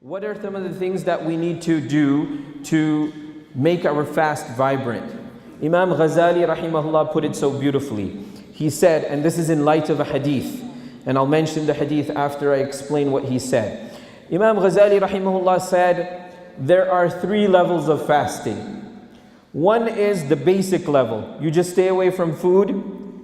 What are some of the things that we need to do to make our fast vibrant? Imam Ghazali rahimahullah put it so beautifully. He said, and this is in light of a hadith, and I'll mention the hadith after I explain what he said. Imam Ghazali rahimahullah said, there are 3 levels of fasting. One is the basic level. You just stay away from food,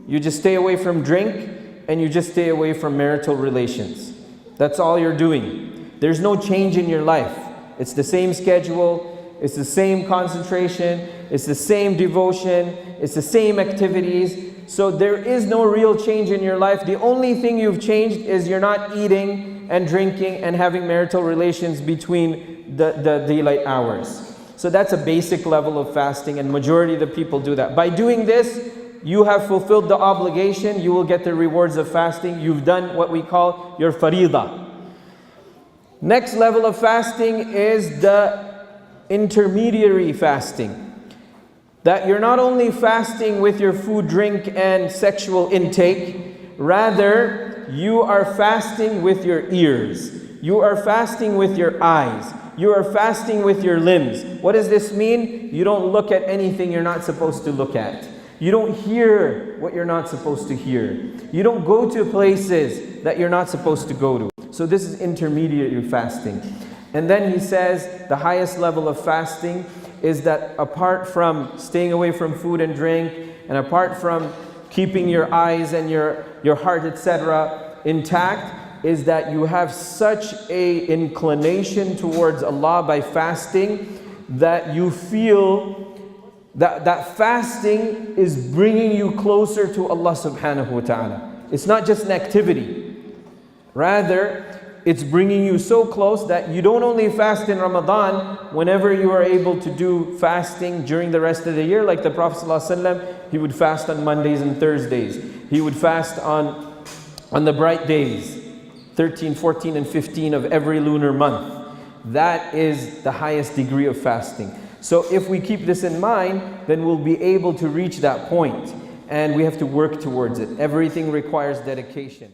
you just stay away from drink, and you just stay away from marital relations. That's all you're doing. There's no change in your life. It's the same schedule, it's the same concentration, it's the same devotion, it's the same activities. So there is no real change in your life. The only thing you've changed is you're not eating and drinking and having marital relations between the daylight hours. So that's a basic level of fasting, and majority of the people do that. By doing this, you have fulfilled the obligation, you will get the rewards of fasting. You've done what we call your faridah. Next level of fasting is the intermediary fasting. That you're not only fasting with your food, drink, and sexual intake, rather you are fasting with your ears. You are fasting with your eyes. You are fasting with your limbs. What does this mean? You don't look at anything you're not supposed to look at. You don't hear what you're not supposed to hear. You don't go to places that you're not supposed to go to. So this is intermediary fasting. And then he says the highest level of fasting is that apart from staying away from food and drink, and apart from keeping your eyes and your heart, etc., intact, is that you have such an inclination towards Allah by fasting that you feel that fasting is bringing you closer to Allah subhanahu wa ta'ala. It's not just an activity. Rather, it's bringing you so close that you don't only fast in Ramadan. Whenever you are able to do fasting during the rest of the year, like the Prophet ﷺ, he would fast on Mondays and Thursdays. He would fast on the bright days, 13, 14, and 15 of every lunar month. That is the highest degree of fasting. So if we keep this in mind, then we'll be able to reach that point. And we have to work towards it. Everything requires dedication.